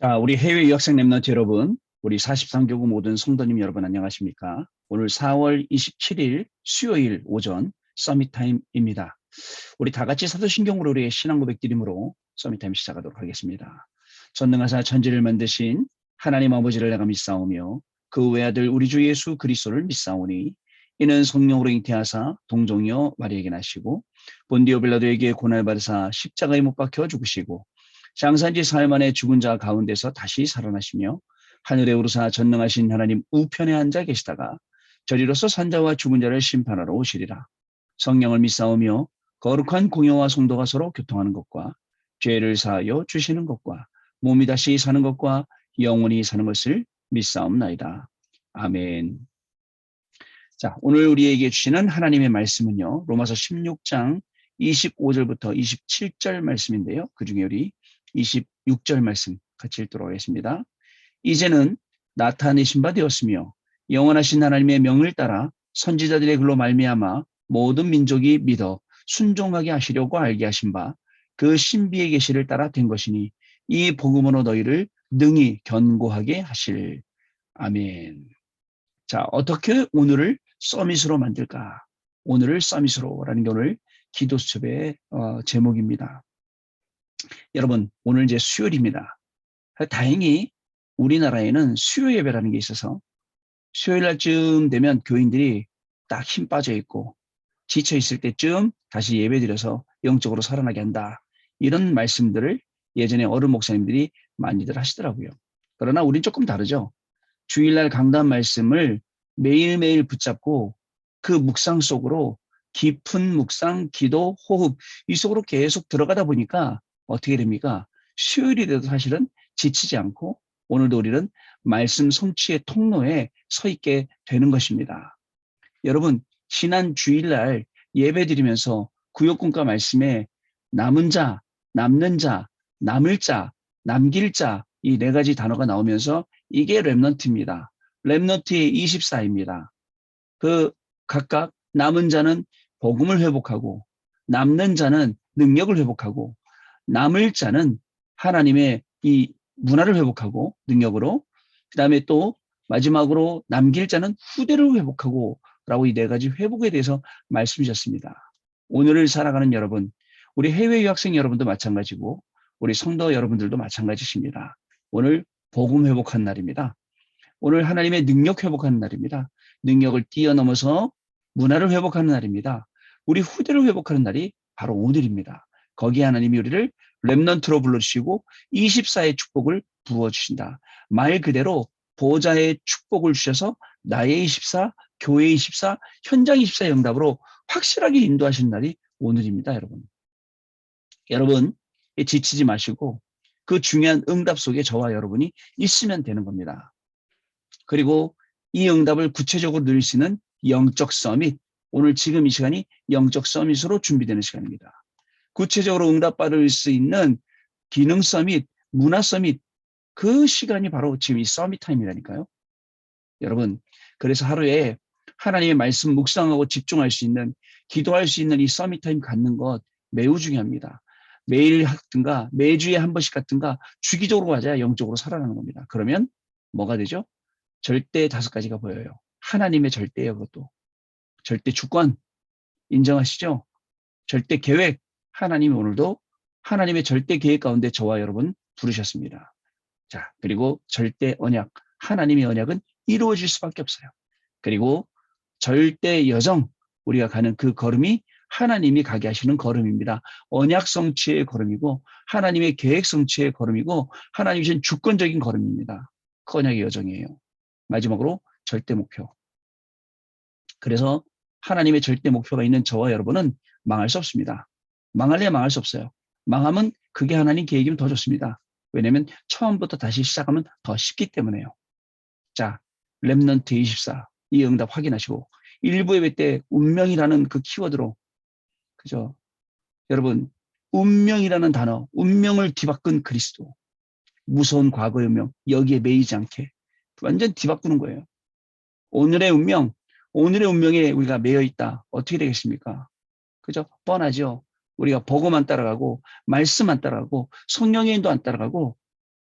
자, 우리 해외 유학생 랩런트 여러분, 우리 43교구 모든 성도님 여러분 안녕하십니까? 오늘 4월 27일 수요일 오전 서밋타임입니다. 우리 다 같이 사도신경으로 우리의 신앙 고백 드림으로 서밋타임 시작하도록 하겠습니다. 전능하사 천지를 만드신 하나님 아버지를 내가 믿사오며 그 외아들 우리 주 예수 그리스도를 믿사오니 이는 성령으로 잉태하사 동정녀 마리아에게 나시고 본디오 빌라도에게 고난을 받으사 십자가에 못 박혀 죽으시고 장사한지 사흘 만에 죽은 자 가운데서 다시 살아나시며 하늘에 오르사 전능하신 하나님 우편에 앉아 계시다가 저리로서 산자와 죽은 자를 심판하러 오시리라. 성령을 믿사오며 거룩한 공예와 성도가 서로 교통하는 것과 죄를 사하여 주시는 것과 몸이 다시 사는 것과 영원히 사는 것을 믿사옵나이다. 아멘. 자, 오늘 우리에게 주시는 하나님의 말씀은요. 로마서 16장 25절부터 27절 말씀인데요. 그중에 우리 26절 말씀 같이 읽도록 하겠습니다. 이제는 나타내신 바 되었으며 영원하신 하나님의 명을 따라 선지자들의 글로 말미암아 모든 민족이 믿어 순종하게 하시려고 알게 하신 바 그 신비의 계시를 따라 된 것이니 이 복음으로 너희를 능히 견고하게 하실. 아멘. 자, 어떻게 오늘을 서밋으로 만들까? 오늘을 서밋으로라는 게 오늘 기도 수첩의 제목입니다. 여러분, 오늘 이제 수요일입니다. 다행히 우리나라에는 수요 예배라는 게 있어서 수요일 날쯤 되면 교인들이 딱 힘 빠져 있고 지쳐 있을 때쯤 다시 예배 드려서 영적으로 살아나게 한다. 이런 말씀들을 예전에 어른 목사님들이 많이들 하시더라고요. 그러나 우린 조금 다르죠. 주일날 강단 말씀을 매일매일 붙잡고 그 묵상 속으로 깊은 묵상, 기도, 호흡 이 속으로 계속 들어가다 보니까 어떻게 됩니까? 수요일이 돼도 사실은 지치지 않고 오늘도 우리는 말씀 성취의 통로에 서 있게 되는 것입니다. 여러분, 지난 주일날 예배 드리면서 구역군가 말씀에 남은 자, 남는 자, 남을 자, 남길 자 이 네 가지 단어가 나오면서 이게 랩넌트입니다. 랩넌트의 24입니다. 그 각각 남은 자는 복음을 회복하고 남는 자는 능력을 회복하고 남을 자는 하나님의 이 문화를 회복하고 능력으로 그다음에 또 마지막으로 남길 자는 후대를 회복하고 라고 이 네 가지 회복에 대해서 말씀 주셨습니다. 오늘을 살아가는 여러분, 우리 해외 유학생 여러분도 마찬가지고 우리 성도 여러분들도 마찬가지십니다. 오늘 복음 회복한 날입니다. 오늘 하나님의 능력 회복하는 날입니다. 능력을 뛰어넘어서 문화를 회복하는 날입니다. 우리 후대를 회복하는 날이 바로 오늘입니다. 거기에 하나님이 우리를 렘넌트로 불러주시고 24의 축복을 부어주신다. 말 그대로 보좌의 축복을 주셔서 나의 24, 교회의 24, 현장 24의 응답으로 확실하게 인도하시는 날이 오늘입니다. 여러분 지치지 마시고 그 중요한 응답 속에 저와 여러분이 있으면 되는 겁니다. 그리고 이 응답을 구체적으로 누릴 수 있는 영적 서밋, 오늘 지금 이 시간이 영적 서밋으로 준비되는 시간입니다. 구체적으로 응답받을 수 있는 기능 서밋, 문화 서밋, 그 시간이 바로 지금 이 서밋 타임이라니까요. 여러분, 그래서 하루에 하나님의 말씀 묵상하고 집중할 수 있는, 기도할 수 있는 이 서밋 타임 갖는 것 매우 중요합니다. 매일 하든가 매주에 한 번씩 같든가 주기적으로 가져야 영적으로 살아나는 겁니다. 그러면 뭐가 되죠? 절대 5가지가 보여요. 하나님의 절대예요. 그것도. 절대 주권 인정하시죠? 절대 계획. 하나님이 오늘도 하나님의 절대 계획 가운데 저와 여러분 부르셨습니다. 자, 그리고 절대 언약. 하나님의 언약은 이루어질 수밖에 없어요. 그리고 절대 여정. 우리가 가는 그 걸음이 하나님이 가게 하시는 걸음입니다. 언약 성취의 걸음이고 하나님의 계획 성취의 걸음이고 하나님이 주신 주권적인 걸음입니다. 그 언약의 여정이에요. 마지막으로 절대 목표. 그래서 하나님의 절대 목표가 있는 저와 여러분은 망할 수 없습니다. 망할래야 망할 수 없어요. 망하면 그게 하나님 계획이면 더 좋습니다. 왜냐하면 처음부터 다시 시작하면 더 쉽기 때문에요. 자, 렘넌트 24 이 응답 확인하시고 일부 예배 때 운명이라는 그 키워드로 그죠? 여러분 운명이라는 단어, 운명을 뒤바꾼 그리스도, 무서운 과거의 운명 여기에 매이지 않게 완전 뒤바꾸는 거예요. 오늘의 운명에 우리가 매여 있다. 어떻게 되겠습니까? 그죠? 뻔하죠. 우리가 복음만 따라가고 말씀 안 따라가고 성령의 인도 안 따라가고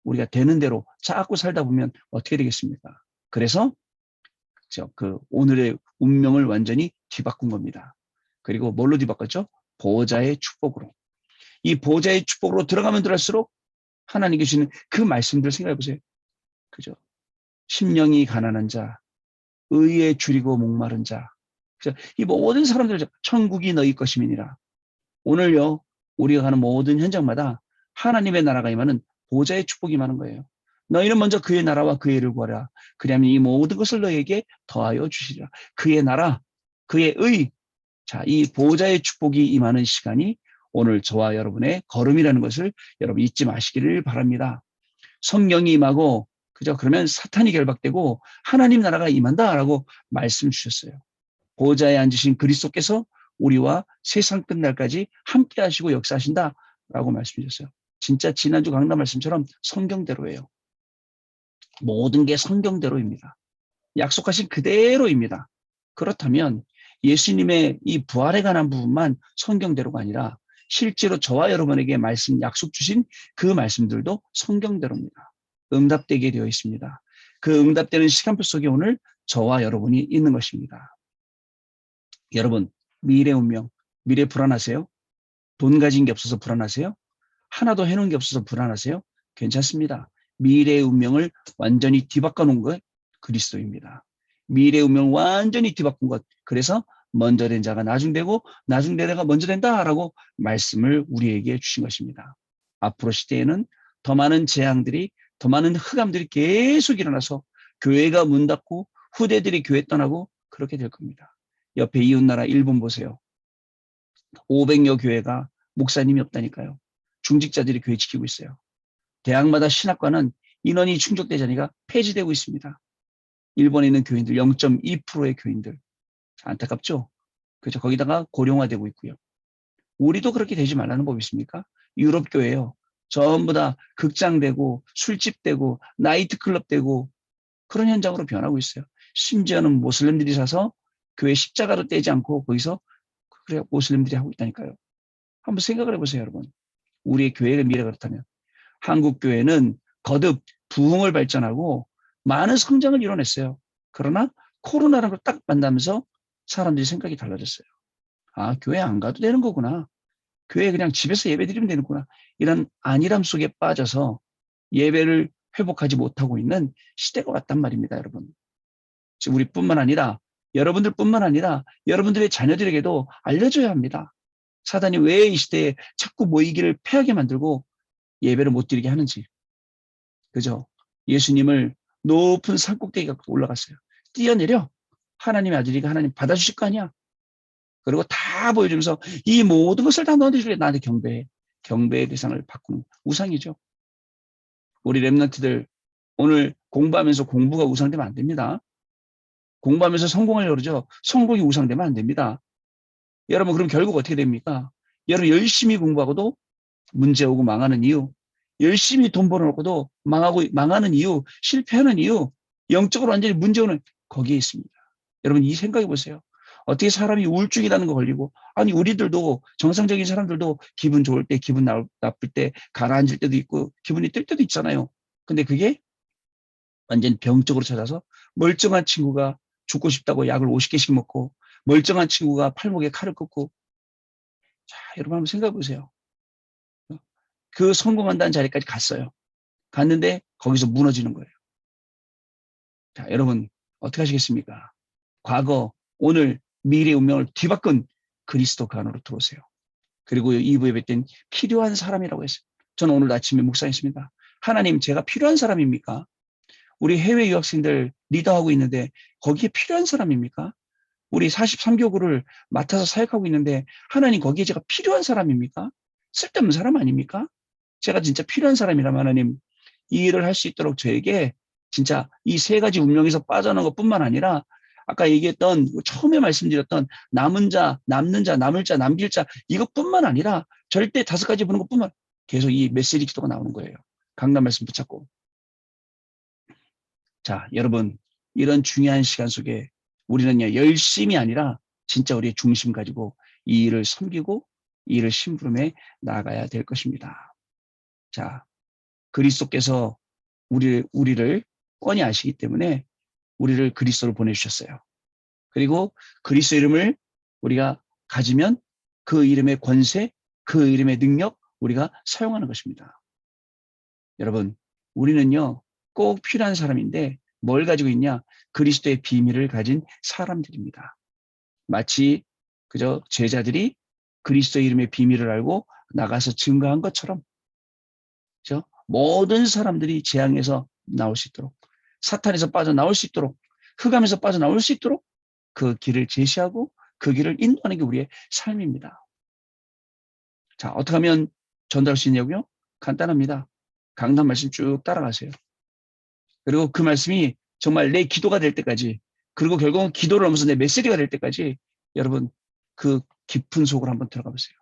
우리가 되는 대로 자꾸 살다 보면 어떻게 되겠습니까? 그래서 오늘의 운명을 완전히 뒤바꾼 겁니다. 그리고 뭘로 뒤바꿨죠? 보호자의 축복으로. 이 보호자의 축복으로 들어가면 들어갈수록 하나님께 주시는 그 말씀들 생각해 보세요. 그죠? 심령이 가난한 자, 의에 줄이고 목마른 자. 그래서 이 모든 사람들 천국이 너희 것임이니라. 오늘요, 우리가 가는 모든 현장마다 하나님의 나라가 임하는 보호자의 축복이 임하는 거예요. 너희는 먼저 그의 나라와 그의 의를 구하라. 그리하면 이 모든 것을 너희에게 더하여 주시리라. 그의 나라, 그의 의. 자, 이 보호자의 축복이 임하는 시간이 오늘 저와 여러분의 걸음이라는 것을 여러분 잊지 마시기를 바랍니다. 성령이 임하고 그죠? 그러면 사탄이 결박되고 하나님 나라가 임한다라고 말씀 주셨어요. 보호자에 앉으신 그리스도께서 우리와 세상 끝날까지 함께 하시고 역사하신다라고 말씀 주셨어요. 진짜 지난주 강단 말씀처럼 성경대로예요. 모든 게 성경대로입니다. 약속하신 그대로입니다. 그렇다면 예수님의 이 부활에 관한 부분만 성경대로가 아니라 실제로 저와 여러분에게 말씀 약속 주신 그 말씀들도 성경대로입니다. 응답되게 되어 있습니다. 그 응답되는 시간표 속에 오늘 저와 여러분이 있는 것입니다. 여러분, 미래 운명, 미래 불안하세요? 돈 가진 게 없어서 불안하세요? 하나도 해놓은 게 없어서 불안하세요? 괜찮습니다. 미래의 운명을 완전히 뒤바꿔 놓은 것 그리스도입니다. 미래의 운명을 완전히 뒤바꾼 것. 그래서 먼저 된 자가 나중되고 나중된 자가 먼저 된다라고 말씀을 우리에게 주신 것입니다. 앞으로 시대에는 더 많은 재앙들이 더 많은 흑암들이 계속 일어나서 교회가 문 닫고 후대들이 교회 떠나고 그렇게 될 겁니다. 옆에 이웃나라 일본 보세요. 500여 교회가 목사님이 없다니까요. 중직자들이 교회 지키고 있어요. 대학마다 신학과는 인원이 충족되지 않으니까 폐지되고 있습니다. 일본에 있는 교인들 0.2%의 교인들. 안타깝죠? 그렇죠. 거기다가 고령화되고 있고요. 우리도 그렇게 되지 말라는 법이 있습니까? 유럽 교회요. 전부 다 극장되고 술집되고 나이트클럽 되고 그런 현장으로 변하고 있어요. 심지어는 모슬림들이 사서 교회 십자가로 떼지 않고 거기서 그래 모슬림들이 하고 있다니까요. 한번 생각을 해보세요, 여러분. 우리의 교회의 미래가 그렇다면 한국 교회는 거듭 부흥을 발전하고 많은 성장을 이뤄냈어요. 그러나 코로나라는 걸 딱 만나면서 사람들이 생각이 달라졌어요. 아, 교회 안 가도 되는 거구나. 교회 그냥 집에서 예배 드리면 되는구나. 이런 안일함 속에 빠져서 예배를 회복하지 못하고 있는 시대가 왔단 말입니다, 여러분. 지금 우리뿐만 아니라 여러분들뿐만 아니라 여러분들의 자녀들에게도 알려줘야 합니다. 사단이 왜 이 시대에 자꾸 모이기를 패하게 만들고 예배를 못 드리게 하는지. 그죠? 예수님을 높은 산꼭대기 갖고 올라갔어요. 뛰어내려. 하나님의 아들이가 하나님 받아주실 거 아니야. 그리고 다 보여주면서 이 모든 것을 다 너한테 주려 나한테 경배해. 경배의 대상을 바꾸는 우상이죠. 우리 랩런트들 오늘 공부하면서 공부가 우상되면 안 됩니다. 공부하면서 성공하려고 그러죠. 성공이 우상되면 안 됩니다. 여러분 그럼 결국 어떻게 됩니까? 여러분 열심히 공부하고도 문제 오고 망하는 이유, 열심히 돈 벌어놓고도 망하는 이유, 실패하는 이유, 영적으로 완전히 문제 오는 거기에 있습니다. 여러분 이 생각해 보세요. 어떻게 사람이 우울증이라는 거 걸리고 아니 우리들도 정상적인 사람들도 기분 좋을 때 기분 나쁠 때 가라앉을 때도 있고 기분이 뜰 때도 있잖아요. 근데 그게 완전 병적으로 찾아서 멀쩡한 친구가 죽고 싶다고 약을 50개씩 먹고 멀쩡한 친구가 팔목에 칼을 꽂고 자 여러분 한번 생각해 보세요. 그 성공한다는 자리까지 갔어요. 갔는데 거기서 무너지는 거예요. 자 여러분 어떻게 하시겠습니까? 과거, 오늘, 미래의 운명을 뒤바꾼 그리스도 그 안으로 들어오세요. 그리고 2부 예배 때는 필요한 사람이라고 했어요. 저는 오늘 아침에 묵상했습니다. 하나님 제가 필요한 사람입니까? 우리 해외 유학생들 리더하고 있는데 거기에 필요한 사람입니까? 우리 43교구를 맡아서 사역하고 있는데 하나님 거기에 제가 필요한 사람입니까? 쓸데없는 사람 아닙니까? 제가 진짜 필요한 사람이라면 하나님 이 일을 할 수 있도록 저에게 진짜 이 세 가지 운명에서 빠져나온 것뿐만 아니라 아까 얘기했던 처음에 말씀드렸던 남은 자, 남는 자, 남을 자, 남길 자 이것뿐만 아니라 절대 5가지 보는 것뿐만 계속 이 메시지 기도가 나오는 거예요. 강단 말씀 붙잡고. 자, 여러분 이런 중요한 시간 속에 우리는요 열심이 아니라 진짜 우리의 중심 가지고 이 일을 섬기고 이 일을 심부름해 나가야 될 것입니다. 자, 그리스도께서 우리를 뻔히 아시기 때문에 우리를 그리스도로 보내주셨어요. 그리고 그리스도 이름을 우리가 가지면 그 이름의 권세, 그 이름의 능력 우리가 사용하는 것입니다. 여러분, 우리는요 꼭 필요한 사람인데 뭘 가지고 있냐? 그리스도의 비밀을 가진 사람들입니다. 마치 그저 제자들이 그리스도의 이름의 비밀을 알고 나가서 증거한 것처럼, 그죠? 모든 사람들이 재앙에서 나올 수 있도록, 사탄에서 빠져나올 수 있도록, 흑암에서 빠져나올 수 있도록 그 길을 제시하고 그 길을 인도하는 게 우리의 삶입니다. 자, 어떻게 하면 전달할 수 있냐고요? 간단합니다. 강단 말씀 쭉 따라가세요. 그리고 그 말씀이 정말 내 기도가 될 때까지, 그리고 결국은 기도를 넘어서 내 메시지가 될 때까지 여러분 그 깊은 속으로 한번 들어가 보세요.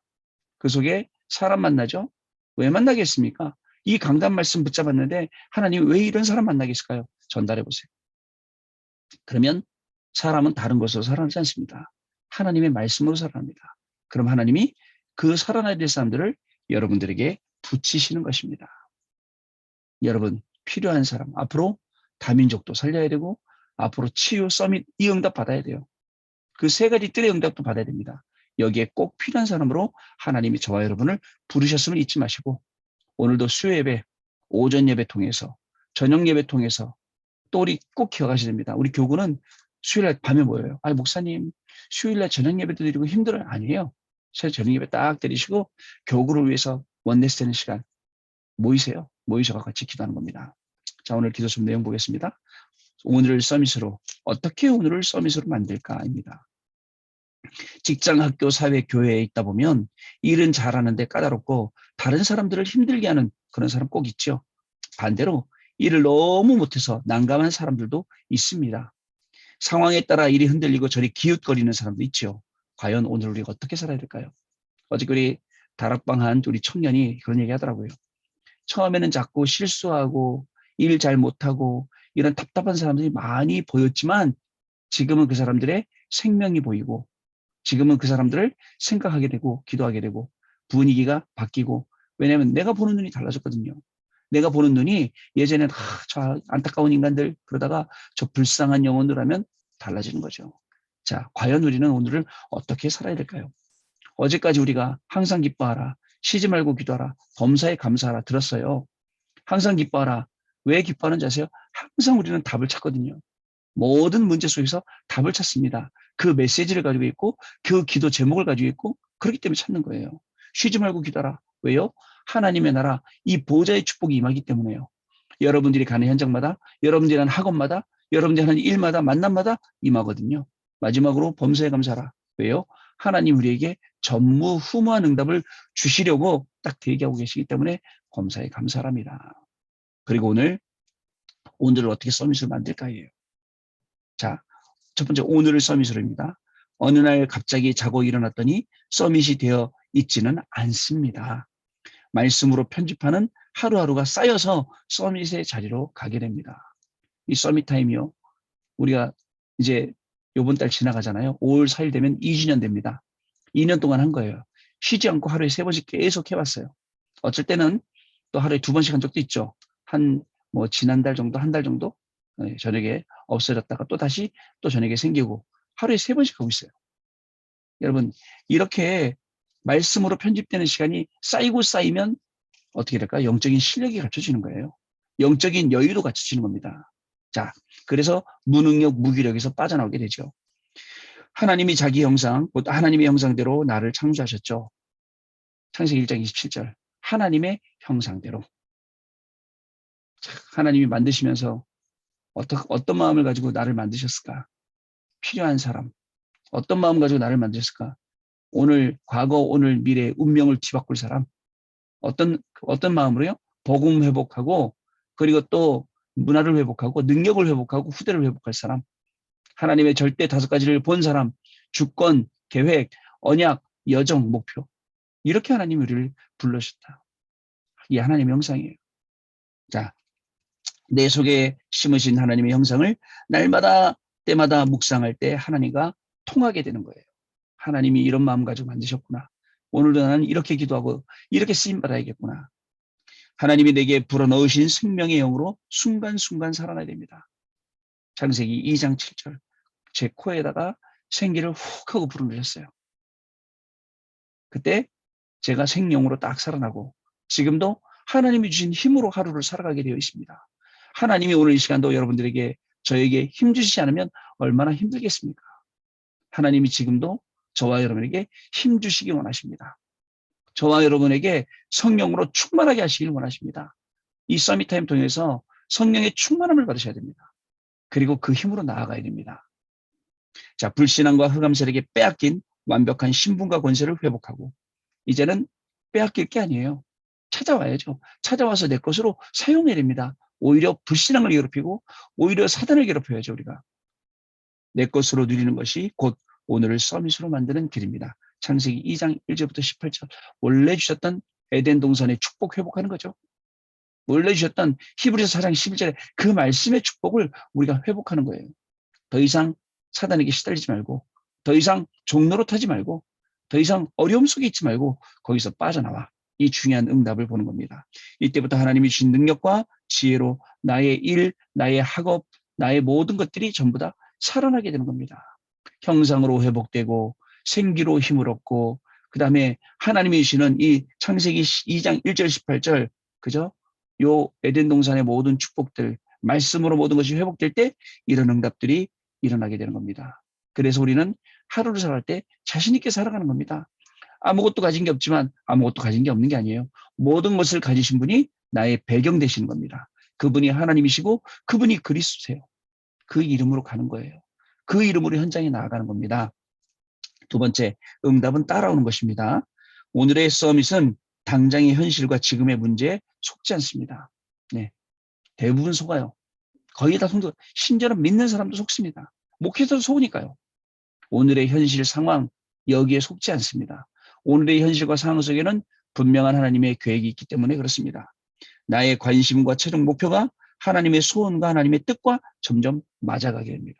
그 속에 사람 만나죠? 왜 만나겠습니까? 이 강단 말씀 붙잡았는데 하나님이 왜 이런 사람 만나겠을까요? 전달해 보세요. 그러면 사람은 다른 것으로 살아나지 않습니다. 하나님의 말씀으로 살아납니다. 그럼 하나님이 그 살아나야 될 사람들을 여러분들에게 붙이시는 것입니다. 여러분 필요한 사람, 앞으로 다민족도 살려야 되고 앞으로 치유 서밋 이 응답 받아야 돼요. 그 세 가지 뜰의 응답도 받아야 됩니다. 여기에 꼭 필요한 사람으로 하나님이 저와 여러분을 부르셨음을 잊지 마시고 오늘도 수요 예배, 오전 예배 통해서 저녁 예배 통해서 또 우리 꼭 기억하셔야 됩니다. 우리 교구는 수요일날 밤에 모여요. 아니 목사님 수요일날 저녁 예배도 드리고 힘들어요. 아니에요. 저녁 예배 딱 드리시고 교구를 위해서 원내스 되는 시간 모이세요. 모이셔서 같이 기도하는 겁니다. 자, 오늘 기도 좀 내용 보겠습니다. 오늘을 서밋으로, 어떻게 오늘을 서밋으로 만들까입니다. 직장, 학교, 사회, 교회에 있다 보면 일은 잘하는데 까다롭고 다른 사람들을 힘들게 하는 그런 사람 꼭 있죠. 반대로 일을 너무 못해서 난감한 사람들도 있습니다. 상황에 따라 일이 흔들리고 저리 기웃거리는 사람도 있죠. 과연 오늘 우리가 어떻게 살아야 될까요? 어제 우리 다락방한 우리 청년이 그런 얘기 하더라고요. 처음에는 자꾸 실수하고 일 잘 못하고 이런 답답한 사람들이 많이 보였지만 지금은 그 사람들의 생명이 보이고 지금은 그 사람들을 생각하게 되고 기도하게 되고 분위기가 바뀌고, 왜냐하면 내가 보는 눈이 달라졌거든요. 내가 보는 눈이 예전에는 저 안타까운 인간들 그러다가 저 불쌍한 영혼들 하면 달라지는 거죠. 자, 과연 우리는 오늘을 어떻게 살아야 될까요? 어제까지 우리가 항상 기뻐하라, 쉬지 말고 기도하라, 범사에 감사하라 들었어요. 항상 기뻐하라. 왜 기뻐하는지 아세요? 항상 우리는 답을 찾거든요. 모든 문제 속에서 답을 찾습니다. 그 메시지를 가지고 있고 그 기도 제목을 가지고 있고 그렇기 때문에 찾는 거예요. 쉬지 말고 기도하라. 왜요? 하나님의 나라, 이 보좌의 축복이 임하기 때문에요. 여러분들이 가는 현장마다, 여러분들이 하는 학원마다, 여러분들이 하는 일마다, 만남마다 임하거든요. 마지막으로 범사에 감사하라. 왜요? 하나님 우리에게 전무후무한 응답을 주시려고 딱 대기하고 계시기 때문에 범사에 감사합니다. 그리고 오늘을 어떻게 서밋을 만들까예요. 자, 첫 번째 오늘을 서밋으로입니다. 어느 날 갑자기 자고 일어났더니 서밋이 되어 있지는 않습니다. 말씀으로 편집하는 하루하루가 쌓여서 서밋의 자리로 가게 됩니다. 이 서밋 타임이요. 우리가 이제 요번 달 지나가잖아요. 5월 4일 되면 2주년 됩니다. 2년 동안 한 거예요. 쉬지 않고 하루에 3번씩 계속 해봤어요. 어쩔 때는 또 하루에 2번씩 한 적도 있죠. 지난달 정도, 한 달 정도 저녁에 없어졌다가 또 다시 또 저녁에 생기고 하루에 3번씩 하고 있어요. 여러분, 이렇게 말씀으로 편집되는 시간이 쌓이고 쌓이면 어떻게 될까요? 영적인 실력이 갖춰지는 거예요. 영적인 여유도 갖춰지는 겁니다. 자, 그래서 무능력, 무기력에서 빠져나오게 되죠. 하나님이 자기 형상, 하나님의 형상대로 나를 창조하셨죠. 창세기 1장 27절. 하나님의 형상대로. 하나님이 만드시면서 어떤 마음을 가지고 나를 만드셨을까? 필요한 사람. 어떤 마음 가지고 나를 만드셨을까? 오늘, 과거, 오늘, 미래, 운명을 뒤바꿀 사람. 어떤 마음으로요? 복음 회복하고, 그리고 또 문화를 회복하고, 능력을 회복하고, 후대를 회복할 사람. 하나님의 절대 5가지를 본 사람. 주권, 계획, 언약, 여정, 목표. 이렇게 하나님이 우리를 불러주셨다. 이게 하나님의 형상이에요. 자, 내 속에 심으신 하나님의 형상을 날마다 때마다 묵상할 때 하나님과 통하게 되는 거예요. 하나님이 이런 마음 가지고 만드셨구나. 오늘도 나는 이렇게 기도하고 이렇게 쓰임 받아야겠구나. 하나님이 내게 불어넣으신 생명의 영으로 순간순간 살아나야 됩니다. 창세기 2장 7절. 제 코에다가 생기를 훅 하고 불어넣으셨어요. 그때 제가 생명으로 딱 살아나고 지금도 하나님이 주신 힘으로 하루를 살아가게 되어 있습니다. 하나님이 오늘 이 시간도 여러분들에게 저에게 힘 주시지 않으면 얼마나 힘들겠습니까? 하나님이 지금도 저와 여러분에게 힘 주시기 원하십니다. 저와 여러분에게 성령으로 충만하게 하시길 원하십니다. 이 서밋타임 통해서 성령의 충만함을 받으셔야 됩니다. 그리고 그 힘으로 나아가야 됩니다. 자, 불신앙과 흑암 세력에 빼앗긴 완벽한 신분과 권세를 회복하고 이제는 빼앗길 게 아니에요. 찾아와야죠. 찾아와서 내 것으로 사용해야 됩니다. 오히려 불신앙을 괴롭히고 오히려 사단을 괴롭혀야죠. 우리가. 내 것으로 누리는 것이 곧 오늘을 서밋으로 만드는 길입니다. 창세기 2장 1절부터 18절. 원래 주셨던 에덴 동산의 축복 회복하는 거죠. 원래 주셨던 히브리서 4장 11절에 그 말씀의 축복을 우리가 회복하는 거예요. 더 이상 사단에게 시달리지 말고 더 이상 종로로 타지 말고 더 이상 어려움 속에 있지 말고 거기서 빠져나와. 이 중요한 응답을 보는 겁니다. 이때부터 하나님이 주신 능력과 지혜로 나의 일, 나의 학업, 나의 모든 것들이 전부 다 살아나게 되는 겁니다. 형상으로 회복되고 생기로 힘을 얻고 그 다음에 하나님이 주시는 이 창세기 2장 1절 18절 그죠? 요 에덴 동산의 모든 축복들 말씀으로 모든 것이 회복될 때 이런 응답들이 일어나게 되는 겁니다. 그래서 우리는 하루를 살아갈 때 자신 있게 살아가는 겁니다. 아무것도 가진 게 없지만 아무것도 가진 게 없는 게 아니에요. 모든 것을 가지신 분이 나의 배경 되시는 겁니다. 그분이 하나님이시고 그분이 그리스도세요. 그 이름으로 가는 거예요. 그 이름으로 현장에 나아가는 겁니다. 두 번째, 응답은 따라오는 것입니다. 오늘의 서밋은 당장의 현실과 지금의 문제에 속지 않습니다. 네, 대부분 속아요. 거의 다 속고 심지어는 믿는 사람도 속습니다. 목회자도 속으니까요. 오늘의 현실 상황 여기에 속지 않습니다. 오늘의 현실과 상황 속에는 분명한 하나님의 계획이 있기 때문에 그렇습니다. 나의 관심과 최종 목표가 하나님의 소원과 하나님의 뜻과 점점 맞아가게 됩니다.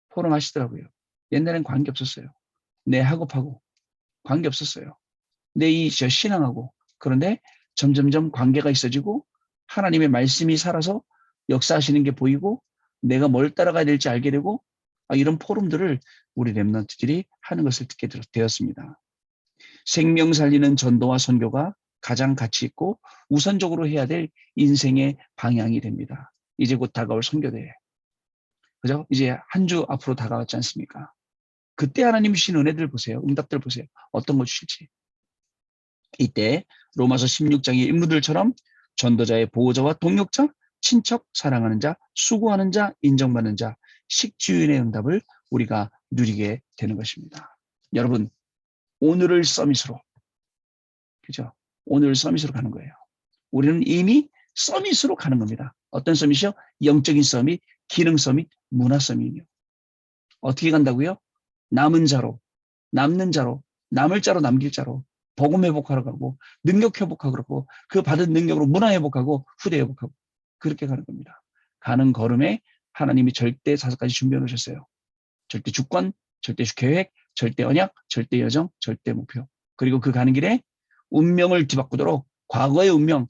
포럼하시더라고요. 옛날엔 관계없었어요. 내 학업하고 관계없었어요. 내 저 신앙하고. 그런데 점점점 관계가 있어지고 하나님의 말씀이 살아서 역사하시는 게 보이고 내가 뭘 따라가야 될지 알게 되고 이런 포럼들을 우리 랩런트들이 하는 것을 듣게 되었습니다. 생명 살리는 전도와 선교가 가장 가치 있고 우선적으로 해야 될 인생의 방향이 됩니다. 이제 곧 다가올 선교대회. 그죠? 이제 한 주 앞으로 다가왔지 않습니까? 그때 하나님 주신 은혜들 보세요. 응답들 보세요. 어떤 거 주실지. 이때 로마서 16장의 인물들처럼 전도자의 보호자와 동역자, 친척, 사랑하는 자, 수고하는 자, 인정받는 자, 식주인의 응답을 우리가 누리게 되는 것입니다. 여러분, 오늘을 서밋으로, 그죠? 오늘 서밋으로 가는 거예요. 우리는 이미 서밋으로 가는 겁니다. 어떤 서밋이요? 영적인 서밋, 기능 서밋, 문화 서밋이요. 어떻게 간다고요? 남은 자로, 남는 자로, 남을 자로 남길 자로 복음 회복하러 가고 능력 회복하고 그러고 그 받은 능력으로 문화 회복하고 후대 회복하고 그렇게 가는 겁니다. 가는 걸음에 하나님이 절대 5가지 준비해 놓으셨어요. 절대 주권, 절대 계획, 절대 언약, 절대 여정, 절대 목표. 그리고 그 가는 길에 운명을 뒤바꾸도록 과거의 운명,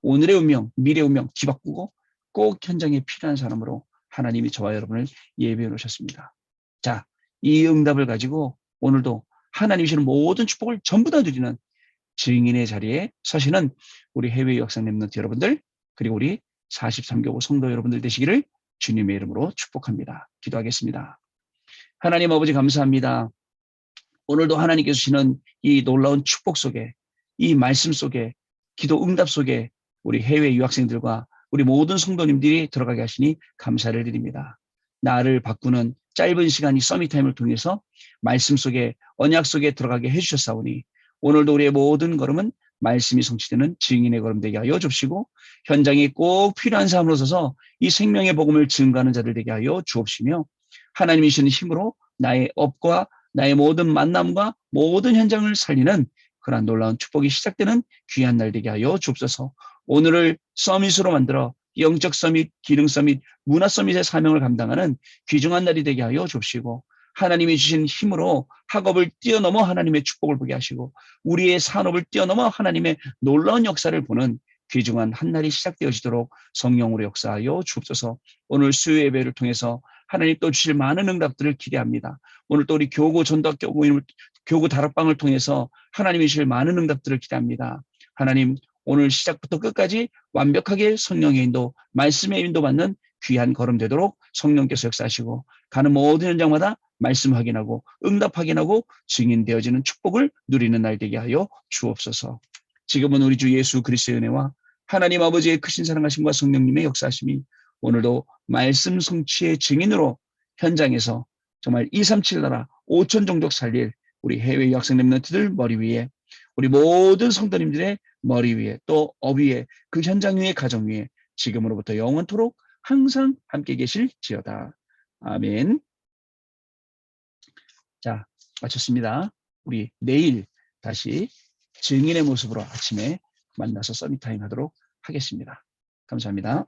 오늘의 운명, 미래의 운명 뒤바꾸고 꼭 현장에 필요한 사람으로 하나님이 저와 여러분을 예비해 놓으셨습니다. 자, 이 응답을 가지고 오늘도 하나님이 주시는 모든 축복을 전부 다 누리는 증인의 자리에 서시는 우리 해외 유학생 랩런트 여러분들 그리고 우리 43교구 성도 여러분들 되시기를 주님의 이름으로 축복합니다. 기도하겠습니다. 하나님 아버지 감사합니다. 오늘도 하나님께서 주시는 이 놀라운 축복 속에 이 말씀 속에 기도 응답 속에 우리 해외 유학생들과 우리 모든 성도님들이 들어가게 하시니 감사를 드립니다. 나를 바꾸는 짧은 시간 이 서밋타임을 통해서 말씀 속에 언약 속에 들어가게 해주셨사오니 오늘도 우리의 모든 걸음은 말씀이 성취되는 증인의 걸음 되게 하여 주옵시고 현장에 꼭 필요한 사람으로 서서 이 생명의 복음을 증거하는 자들 되게 하여 주옵시며 하나님이 주시는 힘으로 나의 업과 나의 모든 만남과 모든 현장을 살리는 그러한 놀라운 축복이 시작되는 귀한 날 되게 하여 주옵소서. 오늘을 서밋으로 만들어 영적 서밋, 기능 서밋, 문화 서밋의 사명을 감당하는 귀중한 날이 되게 하여 주옵시고 하나님이 주신 힘으로 학업을 뛰어넘어 하나님의 축복을 보게 하시고 우리의 산업을 뛰어넘어 하나님의 놀라운 역사를 보는 귀중한 한날이 시작되어지도록 성령으로 역사하여 주옵소서. 오늘 수요 예배를 통해서 하나님 또 주실 많은 응답들을 기대합니다. 오늘 또 우리 교구 전도학 교구 다락방을 통해서 하나님이 주실 많은 응답들을 기대합니다. 하나님 오늘 시작부터 끝까지 완벽하게 성령의 인도, 말씀의 인도받는 귀한 걸음 되도록 성령께서 역사하시고 가는 모든 현장마다 말씀 확인하고 응답 확인하고 증인되어지는 축복을 누리는 날 되게 하여 주옵소서. 지금은 우리 주 예수 그리스도의 은혜와 하나님 아버지의 크신 사랑하심과 성령님의 역사하심이 오늘도 말씀 성취의 증인으로 현장에서 정말 237 나라 5천 종족 살릴 우리 해외 학생 렘넌트들 머리 위에 우리 모든 성도님들의 머리 위에 또 업 위에 그 현장 위에 가정 위에 지금으로부터 영원토록 항상 함께 계실지어다. 아멘. 자, 마쳤습니다. 우리 내일 다시 증인의 모습으로 아침에 만나서 서밋타임 하도록 하겠습니다. 감사합니다.